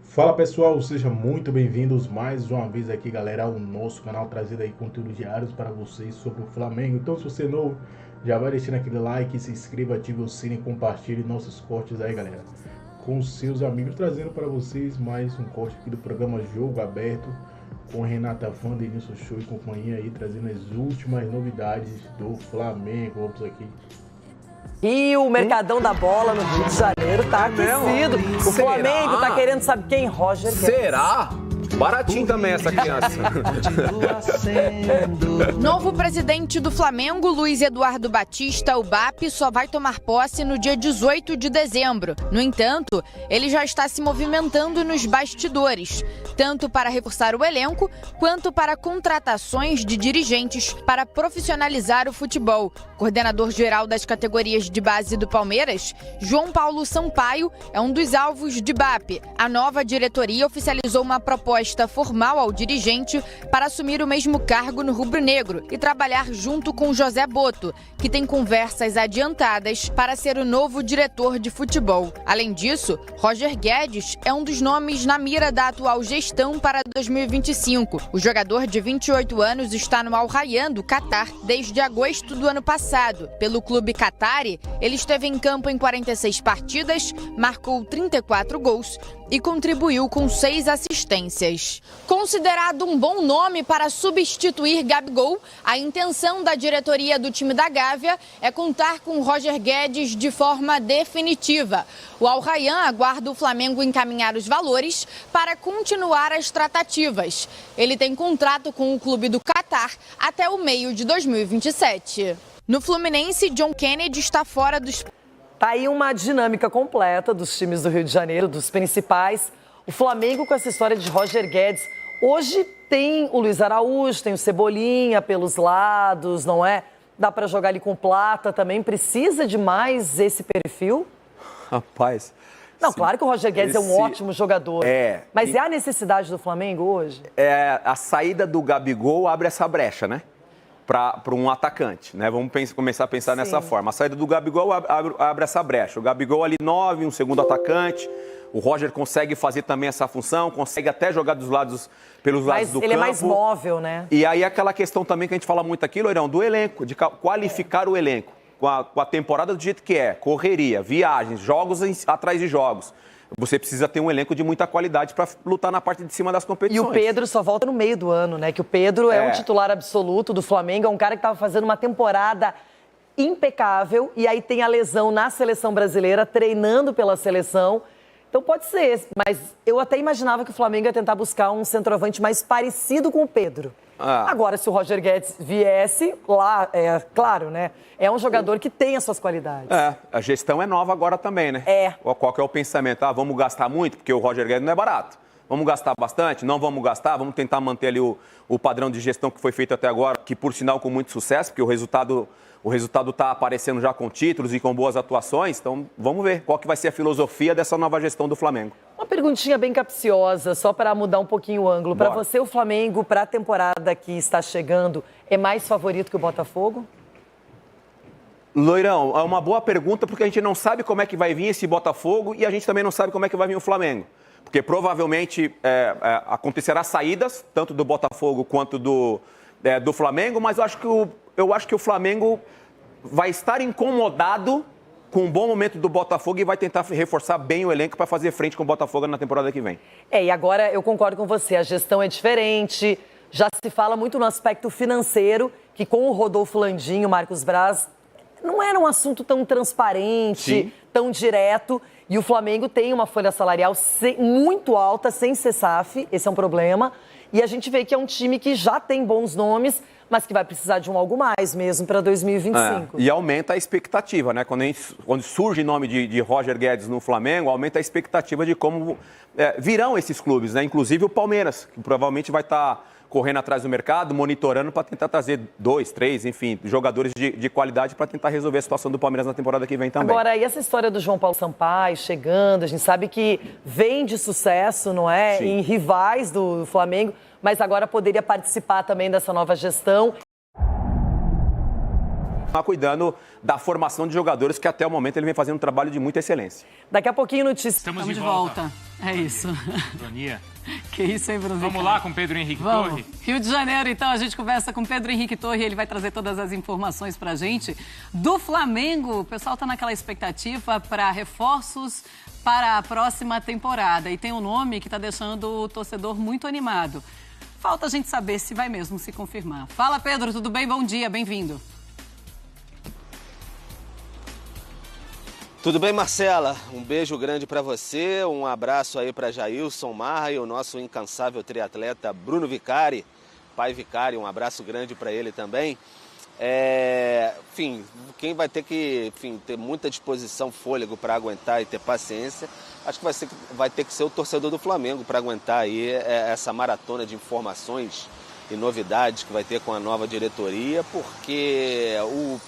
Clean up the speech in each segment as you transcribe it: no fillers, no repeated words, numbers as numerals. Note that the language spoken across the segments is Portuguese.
Fala pessoal, sejam muito bem-vindos mais uma vez aqui, galera, ao nosso canal, trazendo aí conteúdos diários para vocês sobre o Flamengo. Então, se você é novo, já vai deixando aquele like, se inscreva, ative o sino e compartilhe nossos cortes aí, galera, com os seus amigos, trazendo para vocês mais um corte aqui do programa Jogo Aberto com Renata Van, Denilson Show e companhia aí, trazendo as últimas novidades do Flamengo. Vamos aqui. E o Mercadão da Bola no Rio de Janeiro tá aquecido. O Flamengo tá querendo, sabe quem? Roger Guedes. Será? Baratinho também essa criança. Novo presidente do Flamengo, Luiz Eduardo Batista, o BAP, só vai tomar posse no dia 18 de dezembro. No entanto, ele já está se movimentando nos bastidores, tanto para reforçar o elenco, quanto para contratações de dirigentes para profissionalizar o futebol. Coordenador-geral das categorias de base do Palmeiras, João Paulo Sampaio, é um dos alvos de BAP. A nova diretoria oficializou uma proposta formal ao dirigente para assumir o mesmo cargo no rubro-negro e trabalhar junto com José Boto, que tem conversas adiantadas para ser o novo diretor de futebol. Além disso, Roger Guedes é um dos nomes na mira da atual gestão para 2025. O jogador de 28 anos está no Al Rayyan do Catar desde agosto do ano passado. Pelo clube qatari, ele esteve em campo em 46 partidas, marcou 34 gols e contribuiu com 6 assistências. Considerado um bom nome para substituir Gabigol, a intenção da diretoria do time da Gávea é contar com Roger Guedes de forma definitiva. O Al Rayyan aguarda o Flamengo encaminhar os valores para continuar as tratativas. Ele tem contrato com o clube do Catar até o meio de 2027. No Fluminense, John Kennedy está fora dos... Tá aí uma dinâmica completa dos times do Rio de Janeiro, dos principais. O Flamengo com essa história de Roger Guedes. Hoje tem o Luiz Araújo, tem o Cebolinha pelos lados, não é? Dá para jogar ali com Plata também. Precisa de mais esse perfil? Rapaz. Não, claro que o Roger Guedes é um ótimo jogador. Mas é a necessidade do Flamengo hoje? A saída do Gabigol abre essa brecha, né? Para um atacante, né? Vamos começar a pensar nessa forma. A saída do Gabigol abre essa brecha. O Gabigol ali 9, um segundo atacante. O Roger consegue fazer também essa função, consegue até jogar pelos lados do campo. Ele é mais móvel, né? E aí aquela questão também que a gente fala muito aqui, Loirão, do elenco, de qualificar o elenco. Com a temporada do jeito que é, correria, viagens, jogos atrás de jogos. Você precisa ter um elenco de muita qualidade para lutar na parte de cima das competições. E o Pedro só volta no meio do ano, né? Que o Pedro é um titular absoluto do Flamengo, é um cara que estava fazendo uma temporada impecável e aí tem a lesão na seleção brasileira, treinando pela seleção. Então pode ser, mas eu até imaginava que o Flamengo ia tentar buscar um centroavante mais parecido com o Pedro. Agora, se o Roger Guedes viesse, lá, claro, né? É um jogador que tem as suas qualidades. A gestão é nova agora também, né? Qual que é o pensamento? Vamos gastar muito, porque o Roger Guedes não é barato. Vamos gastar bastante? Não vamos gastar, vamos tentar manter ali o padrão de gestão que foi feito até agora, que por sinal com muito sucesso, porque o resultado está aparecendo já com títulos e com boas atuações. Então, vamos ver qual que vai ser a filosofia dessa nova gestão do Flamengo. Uma perguntinha bem capciosa, só para mudar um pouquinho o ângulo. Para você, o Flamengo, para a temporada que está chegando, é mais favorito que o Botafogo? Loirão, é uma boa pergunta, porque a gente não sabe como é que vai vir esse Botafogo e a gente também não sabe como é que vai vir o Flamengo. Porque provavelmente acontecerá saídas, tanto do Botafogo quanto do Flamengo, mas eu acho que o Flamengo vai estar incomodado com um bom momento do Botafogo e vai tentar reforçar bem o elenco para fazer frente com o Botafogo na temporada que vem. E agora eu concordo com você, a gestão é diferente, já se fala muito no aspecto financeiro, que com o Rodolfo Landim, o Marcos Braz, não era um assunto tão transparente, tão direto, e o Flamengo tem uma folha salarial muito alta, sem ser SAF, esse é um problema, e a gente vê que é um time que já tem bons nomes, mas que vai precisar de algo mais mesmo para 2025. E aumenta a expectativa, né? Quando surge o nome de Roger Guedes no Flamengo, aumenta a expectativa de como virão esses clubes, né? Inclusive o Palmeiras, que provavelmente vai estar correndo atrás do mercado, monitorando para tentar trazer 2, 3, enfim, jogadores de qualidade para tentar resolver a situação do Palmeiras na temporada que vem também. Agora, e essa história do João Paulo Sampaio chegando, a gente sabe que vem de sucesso, não é? Em rivais do Flamengo, mas agora poderia participar também dessa nova gestão. Cuidando da formação de jogadores, que até o momento ele vem fazendo um trabalho de muita excelência. Daqui a pouquinho, notícias. Estamos de volta. É isso. Ironia. Que isso, hein, Bruno? Vamos lá com Pedro Henrique Torre? Rio de Janeiro, então, a gente conversa com Pedro Henrique Torre, ele vai trazer todas as informações pra gente. Do Flamengo, o pessoal tá naquela expectativa para reforços para a próxima temporada. E tem um nome que tá deixando o torcedor muito animado. Falta a gente saber se vai mesmo se confirmar. Fala, Pedro, tudo bem? Bom dia, bem-vindo. Tudo bem, Marcela? Um beijo grande para você, um abraço aí para Jailson Marra e o nosso incansável triatleta Bruno Vicari, pai Vicari, um abraço grande para ele também. Enfim, quem vai ter que ter muita disposição, fôlego para aguentar e ter paciência, acho que vai ter que ser o torcedor do Flamengo para aguentar aí essa maratona de informações e novidades que vai ter com a nova diretoria, porque o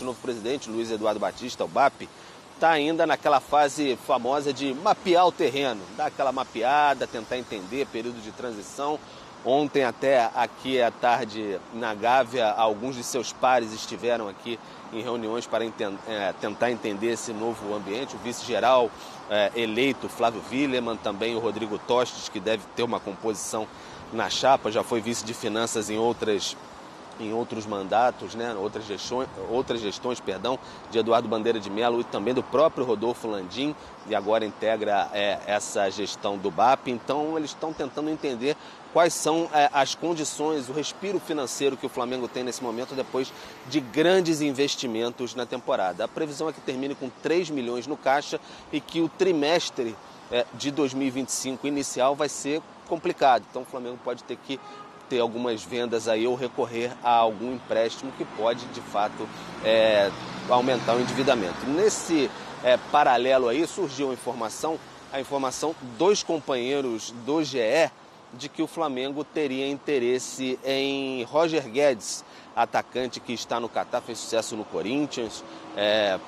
novo presidente, Luiz Eduardo Batista, o BAP, está ainda naquela fase famosa de mapear o terreno, dar aquela mapeada, tentar entender, período de transição. Ontem até aqui à tarde na Gávea, alguns de seus pares estiveram aqui em reuniões para tentar entender esse novo ambiente. O vice-geral eleito, Flávio Willemann, também o Rodrigo Tostes, que deve ter uma composição na chapa, já foi vice de finanças em outros mandatos, né? outras gestões, de Eduardo Bandeira de Mello e também do próprio Rodolfo Landim, e agora integra essa gestão do BAP. Então eles estão tentando entender quais são as condições, o respiro financeiro que o Flamengo tem nesse momento depois de grandes investimentos na temporada. A previsão é que termine com 3 milhões no caixa e que o trimestre de 2025 inicial vai ser complicado. Então o Flamengo pode ter que ter algumas vendas aí ou recorrer a algum empréstimo que pode, de fato, aumentar o endividamento. Nesse paralelo aí surgiu a informação dos companheiros do GE de que o Flamengo teria interesse em Roger Guedes, atacante que está no Catar, fez sucesso no Corinthians,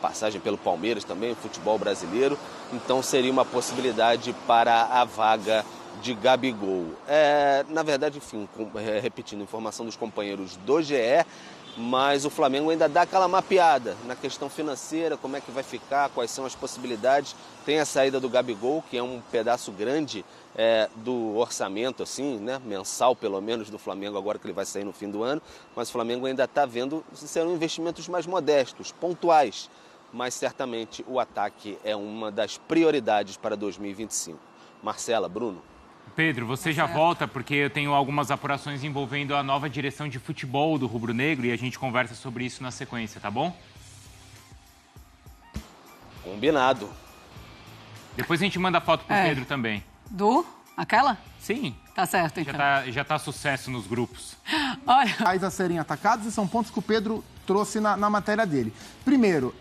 passagem pelo Palmeiras também, futebol brasileiro. Então seria uma possibilidade para a vaga de Gabigol. Na verdade, enfim, repetindo a informação dos companheiros do GE, mas o Flamengo ainda dá aquela mapeada na questão financeira, como é que vai ficar, quais são as possibilidades. Tem a saída do Gabigol, que é um pedaço grande do orçamento, assim, né, mensal pelo menos, do Flamengo, agora que ele vai sair no fim do ano, mas o Flamengo ainda está vendo se serão investimentos mais modestos, pontuais, mas certamente o ataque é uma das prioridades para 2025. Marcela, Bruno. Pedro, você já volta, porque eu tenho algumas apurações envolvendo a nova direção de futebol do Rubro Negro e a gente conversa sobre isso na sequência, tá bom? Combinado. Depois a gente manda a foto pro Pedro também. Aquela? Sim. Tá certo, então. Já tá sucesso nos grupos. Olha. A serem atacados, e são pontos que o Pedro trouxe na matéria dele. Primeiro,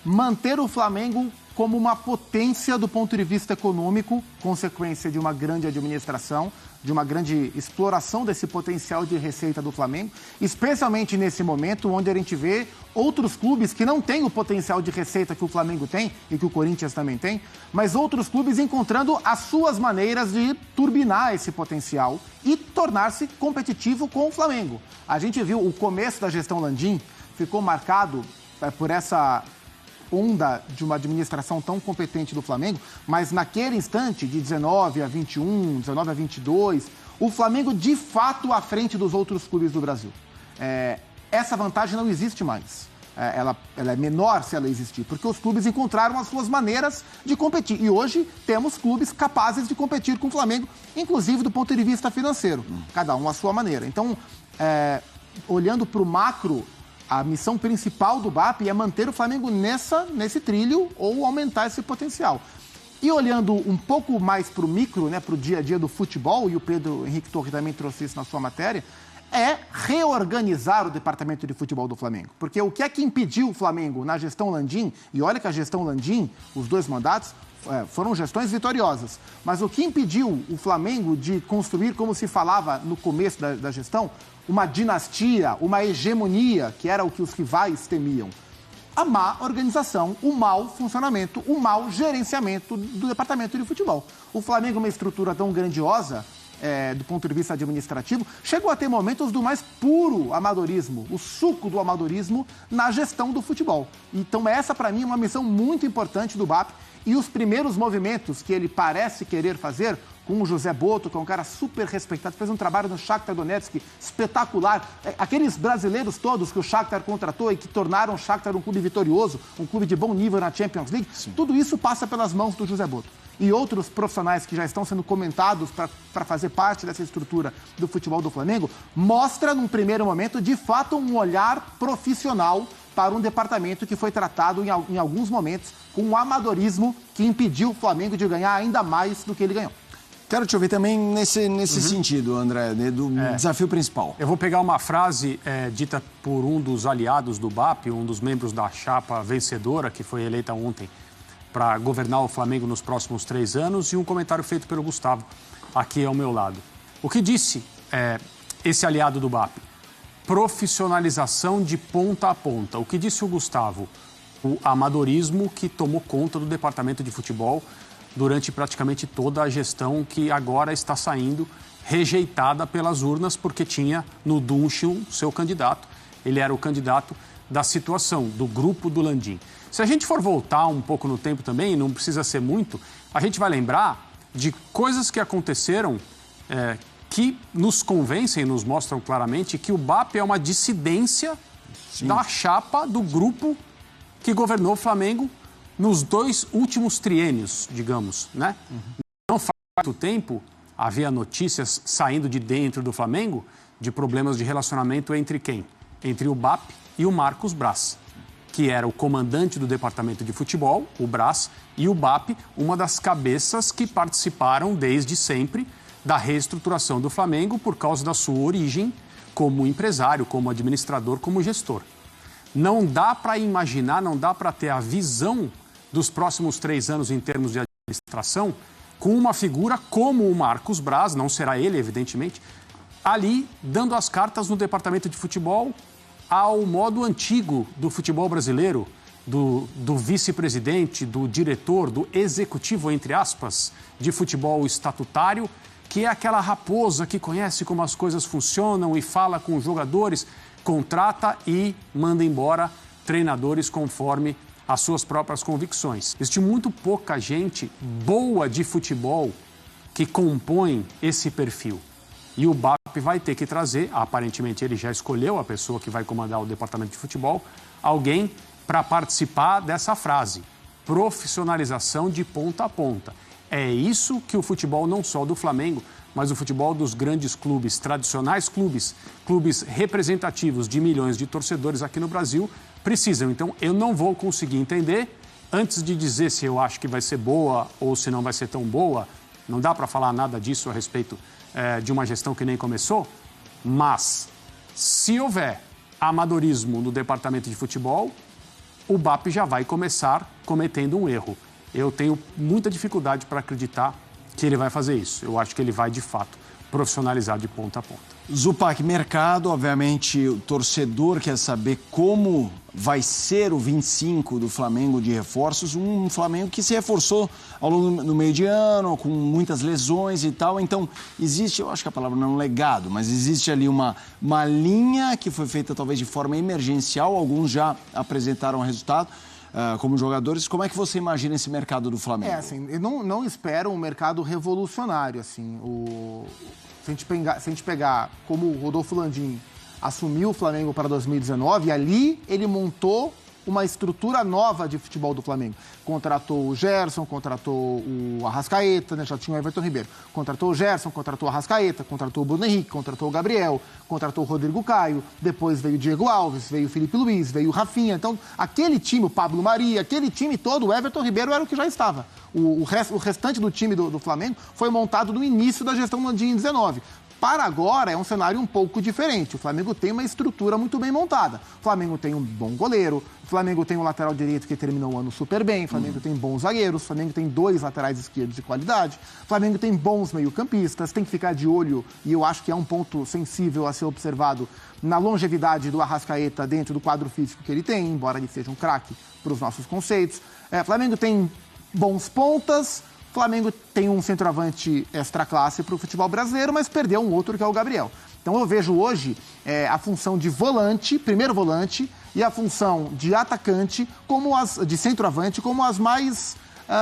manter o Flamengo como uma potência do ponto de vista econômico, consequência de uma grande administração, de uma grande exploração desse potencial de receita do Flamengo, especialmente nesse momento onde a gente vê outros clubes que não têm o potencial de receita que o Flamengo tem e que o Corinthians também tem, mas outros clubes encontrando as suas maneiras de turbinar esse potencial e tornar-se competitivo com o Flamengo. A gente viu o começo da gestão Landim, ficou marcado por essa onda de uma administração tão competente do Flamengo, mas naquele instante, de 19 a 21, 19 a 22, o Flamengo de fato à frente dos outros clubes do Brasil. Essa vantagem não existe mais. Ela é menor se ela existir, porque os clubes encontraram as suas maneiras de competir. E hoje temos clubes capazes de competir com o Flamengo, inclusive do ponto de vista financeiro, cada um à sua maneira. Então, olhando para o macro, a missão principal do BAP é manter o Flamengo nesse trilho ou aumentar esse potencial. E olhando um pouco mais para o micro, né, para o dia a dia do futebol, e o Pedro Henrique Torre também trouxe isso na sua matéria, é reorganizar o departamento de futebol do Flamengo. Porque o que é que impediu o Flamengo na gestão Landim, e olha que a gestão Landim, os 2 mandatos, foram gestões vitoriosas, mas o que impediu o Flamengo de construir, como se falava no começo da gestão, uma dinastia, uma hegemonia, que era o que os rivais temiam? A má organização, o mau funcionamento, o mau gerenciamento do departamento de futebol. O Flamengo é uma estrutura tão grandiosa do ponto de vista administrativo, chegou a ter momentos do mais puro amadorismo, o suco do amadorismo na gestão do futebol. Então essa, para mim, é uma missão muito importante do BAP, e os primeiros movimentos que ele parece querer fazer, com o José Boto, que é um cara super respeitado, fez um trabalho no Shakhtar Donetsk espetacular. Aqueles brasileiros todos que o Shakhtar contratou e que tornaram o Shakhtar um clube vitorioso, um clube de bom nível na Champions League, tudo isso passa pelas mãos do José Boto. E outros profissionais que já estão sendo comentados para fazer parte dessa estrutura do futebol do Flamengo, mostra, num primeiro momento, de fato, um olhar profissional para um departamento que foi tratado em alguns momentos com um amadorismo que impediu o Flamengo de ganhar ainda mais do que ele ganhou. Quero te ouvir também nesse sentido, André, do desafio principal. Eu vou pegar uma frase dita por um dos aliados do BAP, um dos membros da chapa vencedora, que foi eleita ontem para governar o Flamengo nos próximos 3 anos, e um comentário feito pelo Gustavo, aqui ao meu lado. O que disse esse aliado do BAP? Profissionalização de ponta a ponta. O que disse o Gustavo? O amadorismo que tomou conta do departamento de futebol durante praticamente toda a gestão, que agora está saindo rejeitada pelas urnas, porque tinha no Dunche seu candidato. Ele era o candidato da situação, do grupo do Landim. Se a gente for voltar um pouco no tempo também, não precisa ser muito, a gente vai lembrar de coisas que aconteceram que nos convencem, nos mostram claramente que o BAP é uma dissidência da chapa do grupo que governou o Flamengo nos 2 últimos triênios, digamos, né? Não faz muito tempo, havia notícias saindo de dentro do Flamengo de problemas de relacionamento entre quem? Entre o BAP e o Marcos Braz, que era o comandante do departamento de futebol, o Braz, e o BAP, uma das cabeças que participaram desde sempre da reestruturação do Flamengo por causa da sua origem como empresário, como administrador, como gestor. Não dá para imaginar, não dá para ter a visão dos próximos 3 anos em termos de administração com uma figura como o Marcos Braz, não será ele, evidentemente, ali dando as cartas no departamento de futebol ao modo antigo do futebol brasileiro, do vice-presidente, do diretor, do executivo, entre aspas, de futebol estatutário, que é aquela raposa que conhece como as coisas funcionam e fala com os jogadores, contrata e manda embora treinadores conforme as suas próprias convicções. Existe muito pouca gente boa de futebol que compõe esse perfil. E o BAP vai ter que trazer, aparentemente ele já escolheu a pessoa que vai comandar o departamento de futebol, alguém para participar dessa frase, profissionalização de ponta a ponta. É isso que o futebol, não só do Flamengo, mas o futebol dos grandes clubes, tradicionais clubes representativos de milhões de torcedores aqui no Brasil, precisam. Então, eu não vou conseguir entender, antes de dizer se eu acho que vai ser boa ou se não vai ser tão boa, não dá para falar nada disso a respeito de uma gestão que nem começou, mas se houver amadorismo no departamento de futebol, o BAP já vai começar cometendo um erro. Eu tenho muita dificuldade para acreditar que ele vai fazer isso. Eu acho que ele vai, de fato, profissionalizar de ponta a ponta. Zupac, mercado, obviamente, o torcedor quer saber como vai ser o 25 do Flamengo de reforços, um Flamengo que se reforçou ao longo do meio de ano, com muitas lesões e tal. Então, existe, eu acho que a palavra não é um legado, mas existe ali uma linha que foi feita talvez de forma emergencial, alguns já apresentaram resultado. Como jogadores, como é que você imagina esse mercado do Flamengo? Assim, eu não espero um mercado revolucionário, assim. Se a gente pegar como o Rodolfo Landim assumiu o Flamengo para 2019, ali ele montou uma estrutura nova de futebol do Flamengo. Contratou o Gerson, contratou o Arrascaeta, né? Já tinha o Everton Ribeiro. Contratou o Gerson, contratou o Arrascaeta, contratou o Bruno Henrique, contratou o Gabriel, contratou o Rodrigo Caio, depois veio o Diego Alves, veio o Felipe Luiz, veio o Rafinha. Então, aquele time, o Pablo Maria, aquele time todo, o Everton Ribeiro era o que já estava. O restante do time do Flamengo foi montado no início da gestão do Landim em 19. Para agora é um cenário um pouco diferente. O Flamengo tem uma estrutura muito bem montada. O Flamengo tem um bom goleiro, o Flamengo tem um lateral direito que terminou o ano super bem, o Flamengo tem bons zagueiros, o Flamengo tem 2 laterais esquerdos de qualidade, o Flamengo tem bons meio-campistas, tem que ficar de olho, e eu acho que é um ponto sensível a ser observado na longevidade do Arrascaeta dentro do quadro físico que ele tem, embora ele seja um craque para os nossos conceitos. O Flamengo tem bons pontas, o Flamengo tem um centroavante extra classe para o futebol brasileiro, mas perdeu um outro que é o Gabriel. Então eu vejo hoje a função de volante, primeiro volante, e a função de atacante, de centroavante, como as mais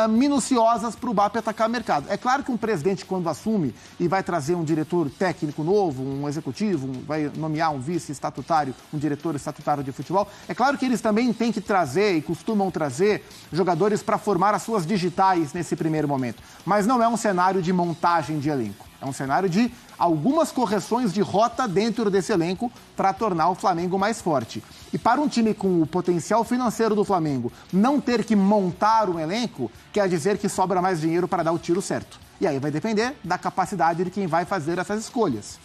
minuciosas para o BAP atacar o mercado. É claro que um presidente, quando assume e vai trazer um diretor técnico novo, um executivo, vai nomear um vice estatutário, um diretor estatutário de futebol, é claro que eles também têm que trazer e costumam trazer jogadores para formar as suas digitais nesse primeiro momento. Mas não é um cenário de montagem de elenco. É um cenário de algumas correções de rota dentro desse elenco para tornar o Flamengo mais forte. E para um time com o potencial financeiro do Flamengo não ter que montar um elenco, quer dizer que sobra mais dinheiro para dar o tiro certo. E aí vai depender da capacidade de quem vai fazer essas escolhas.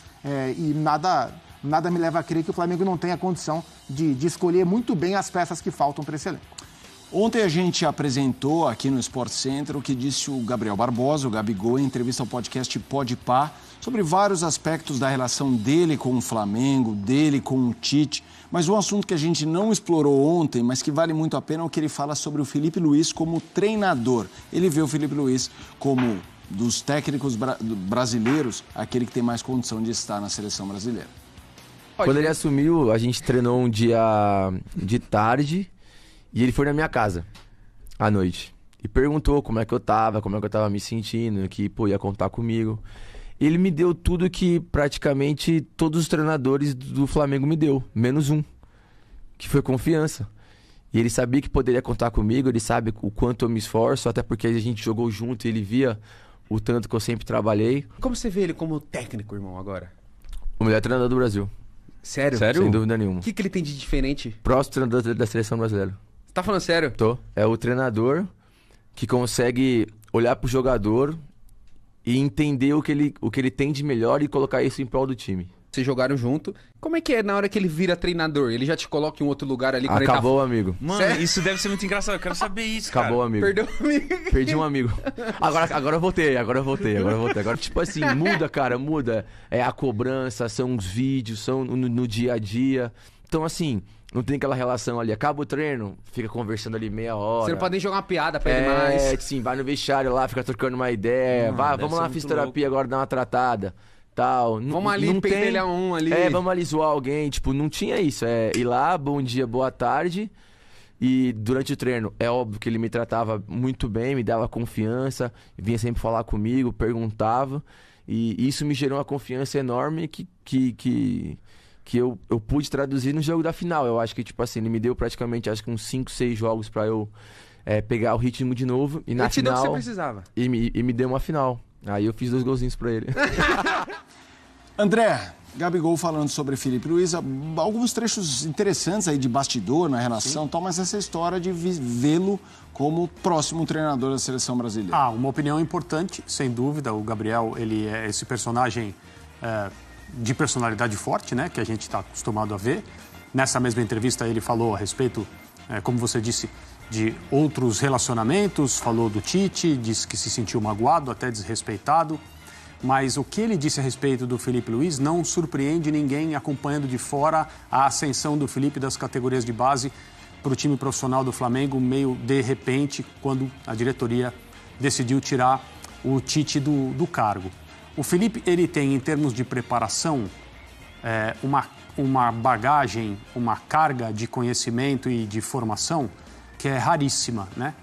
E nada me leva a crer que o Flamengo não tenha condição de escolher muito bem as peças que faltam para esse elenco. Ontem a gente apresentou aqui no Sport Center o que disse o Gabriel Barbosa, o Gabigol, em entrevista ao podcast Podpah, sobre vários aspectos da relação dele com o Flamengo, dele com o Tite. Mas um assunto que a gente não explorou ontem, mas que vale muito a pena, é o que ele fala sobre o Felipe Luiz como treinador. Ele vê o Felipe Luiz como, dos técnicos brasileiros, aquele que tem mais condição de estar na seleção brasileira. Quando ele assumiu, a gente treinou um dia de tarde. E ele foi na minha casa, à noite, e perguntou como é que eu tava me sentindo, que, ia contar comigo. Ele me deu tudo que praticamente todos os treinadores do Flamengo me deu, menos um, que foi confiança. E ele sabia que poderia contar comigo, ele sabe o quanto eu me esforço, até porque a gente jogou junto e ele via o tanto que eu sempre trabalhei. Como você vê ele como técnico, irmão, agora? O melhor treinador do Brasil. Sério? Sem dúvida nenhuma. O que ele tem de diferente? Próximo treinador da seleção brasileira. Você tá falando sério? Tô. É o treinador que consegue olhar pro jogador e entender o que ele tem de melhor e colocar isso em prol do time. Vocês jogaram junto. Como é que é na hora que ele vira treinador? Ele já te coloca em outro lugar ali? Quando Acabou, ele tá... amigo. Mano, Sério? isso deve ser muito engraçado. Eu quero saber isso, cara. Acabou, amigo. Perdeu o amigo. Perdi um amigo. Agora eu voltei. Agora, tipo assim, muda, cara, muda. É a cobrança, são os vídeos, são no dia a dia. Então, assim, não tem aquela relação ali. Acaba o treino, fica conversando ali meia hora. Você não pode nem jogar uma piada pra ele mais. Sim, vai no vestiário lá, fica trocando uma ideia. Vamos lá na fisioterapia agora, dar uma tratada. Tal. Vamos ali, pentelhar um ali. Vamos ali zoar alguém. Tipo, não tinha isso. Ir lá, bom dia, boa tarde. E durante o treino, é óbvio que ele me tratava muito bem, me dava confiança, vinha sempre falar comigo, perguntava. E isso me gerou uma confiança enorme que eu pude traduzir no jogo da final. Eu acho que, tipo assim, ele me deu praticamente, acho que uns 5, 6 jogos pra eu pegar o ritmo de novo. E na ele te final, deu o que você precisava. E me deu uma final. Aí eu fiz 2 golzinhos pra ele. André, Gabigol falando sobre Felipe Luiz, alguns trechos interessantes aí de bastidor na relação, tal, mas essa história de vê-lo como próximo treinador da seleção brasileira. Uma opinião importante, sem dúvida. O Gabriel, ele é esse personagem de personalidade forte, né, que a gente está acostumado a ver. Nessa mesma entrevista ele falou a respeito, como você disse, de outros relacionamentos, falou do Tite, disse que se sentiu magoado, até desrespeitado. Mas o que ele disse a respeito do Felipe Luiz não surpreende ninguém acompanhando de fora a ascensão do Felipe das categorias de base para o time profissional do Flamengo, meio de repente, quando a diretoria decidiu tirar o Tite do cargo. O Felipe, ele tem, em termos de preparação, uma bagagem, uma carga de conhecimento e de formação que é raríssima, né?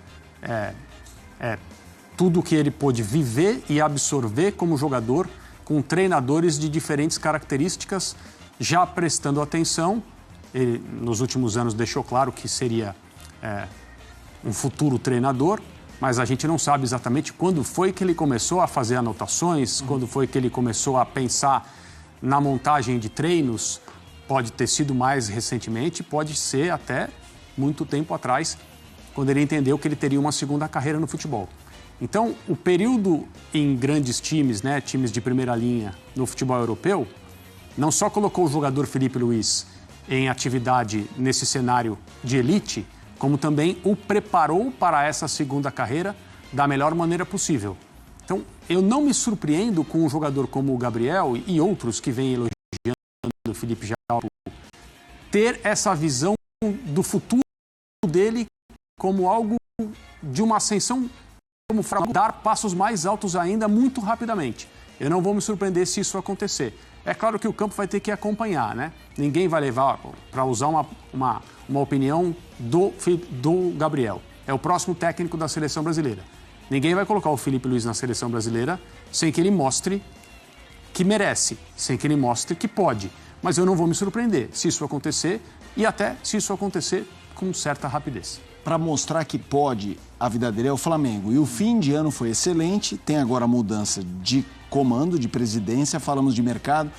Tudo que ele pôde viver e absorver como jogador com treinadores de diferentes características, já prestando atenção. Ele, nos últimos anos, deixou claro que seria um futuro treinador, mas a gente não sabe exatamente quando foi que ele começou a fazer anotações, quando foi que ele começou a pensar na montagem de treinos. Pode ter sido mais recentemente, pode ser até muito tempo atrás, quando ele entendeu que ele teria uma segunda carreira no futebol. Então, o período em grandes times, né, times de primeira linha no futebol europeu, não só colocou o jogador Felipe Luiz em atividade nesse cenário de elite, como também o preparou para essa segunda carreira da melhor maneira possível. Então, eu não me surpreendo com um jogador como o Gabriel e outros que vêm elogiando o Felipe Jalpo ter essa visão do futuro dele como algo de uma ascensão como dar passos mais altos ainda muito rapidamente. Eu não vou me surpreender se isso acontecer. É claro que o campo vai ter que acompanhar, né? Ninguém vai levar, para usar uma opinião do Gabriel. É o próximo técnico da seleção brasileira. Ninguém vai colocar o Felipe Luiz na seleção brasileira sem que ele mostre que merece, sem que ele mostre que pode. Mas eu não vou me surpreender se isso acontecer e até se isso acontecer com certa rapidez. Para mostrar que pode, a vida dele é o Flamengo. E o fim de ano foi excelente, tem agora a mudança de comando, de presidência, falamos de mercado.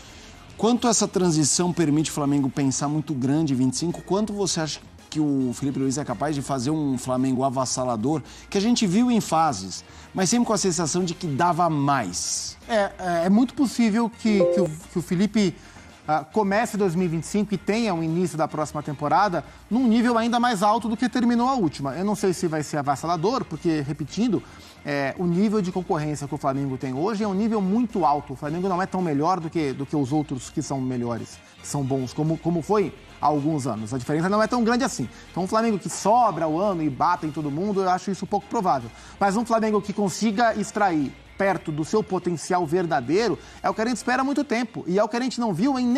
Quanto essa transição permite o Flamengo pensar muito grande em 25? Quanto você acha que o Felipe Luiz é capaz de fazer um Flamengo avassalador, que a gente viu em fases, mas sempre com a sensação de que dava mais? É muito possível que o Felipe comece 2025 e tenha o início da próxima temporada num nível ainda mais alto do que terminou a última. Eu não sei se vai ser avassalador, porque, repetindo, o nível de concorrência que o Flamengo tem hoje é um nível muito alto. O Flamengo não é tão melhor do que os outros que são melhores, que são bons, como foi há alguns anos. A diferença não é tão grande assim. Então, um Flamengo que sobra o ano e bata em todo mundo, eu acho isso pouco provável. Mas um Flamengo que consiga extrair perto do seu potencial verdadeiro é o que a gente espera há muito tempo. E é o que a gente não viu em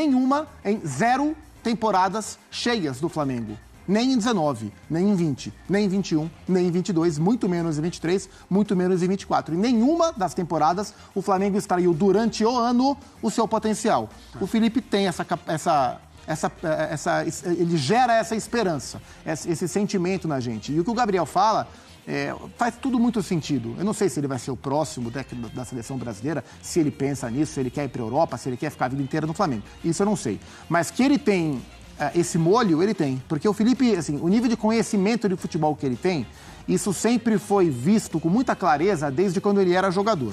0 temporadas cheias do Flamengo. Nem em 19, nem em 20, nem em 21, nem em 22, muito menos em 23, muito menos em 24. Em nenhuma das temporadas o Flamengo extraiu durante o ano o seu potencial. O Felipe tem ele gera essa esperança, esse sentimento na gente. E o que o Gabriel fala faz tudo muito sentido. Eu não sei se ele vai ser o próximo técnico da seleção brasileira, se ele pensa nisso, se ele quer ir para a Europa, se ele quer ficar a vida inteira no Flamengo. Isso eu não sei. Mas que ele tem esse molho, ele tem. Porque o Felipe, assim, o nível de conhecimento de futebol que ele tem, isso sempre foi visto com muita clareza desde quando ele era jogador.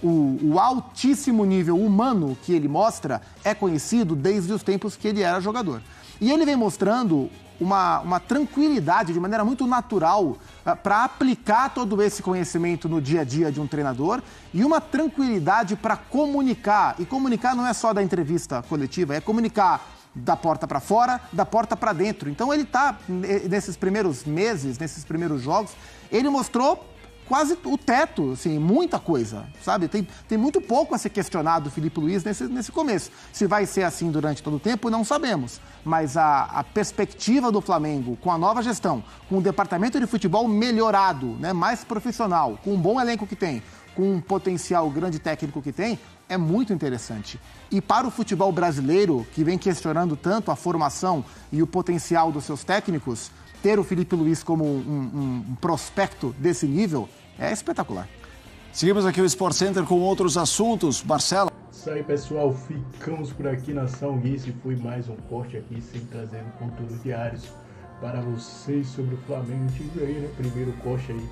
O altíssimo nível humano que ele mostra é conhecido desde os tempos que ele era jogador. E ele vem mostrando uma tranquilidade de maneira muito natural para aplicar todo esse conhecimento no dia a dia de um treinador e uma tranquilidade para comunicar. E comunicar não é só da entrevista coletiva, é comunicar da porta para fora, da porta para dentro. Então ele está, nesses primeiros meses, nesses primeiros jogos, ele mostrou quase o teto, assim, muita coisa, sabe? Tem muito pouco a ser questionado o Felipe Luiz nesse começo. Se vai ser assim durante todo o tempo, não sabemos. Mas a perspectiva do Flamengo, com a nova gestão, com o departamento de futebol melhorado, né, mais profissional, com um bom elenco que tem, com um potencial grande técnico que tem, é muito interessante. E para o futebol brasileiro, que vem questionando tanto a formação e o potencial dos seus técnicos, ter o Felipe Luiz como um prospecto desse nível é espetacular. Seguimos aqui o Sport Center com outros assuntos. Marcelo. Isso aí, pessoal. Ficamos por aqui na São Luís e foi mais um corte aqui, sempre trazendo conteúdos diários para vocês sobre o Flamengo. Tive aí, né, primeiro corte aí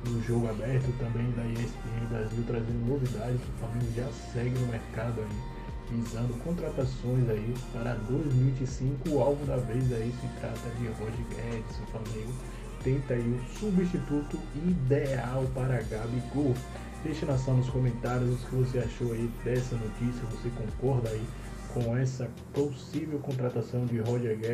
no Jogo Aberto, também da ESPN Brasil, trazendo novidades. O Flamengo já segue no mercado aí, visando contratações aí para 2025. O alvo da vez aí se trata de Roger Guedes. O Flamengo tenta aí o substituto ideal para Gabigol. Deixa nos comentários o que você achou aí dessa notícia. Você concorda aí com essa possível contratação de Roger Guedes?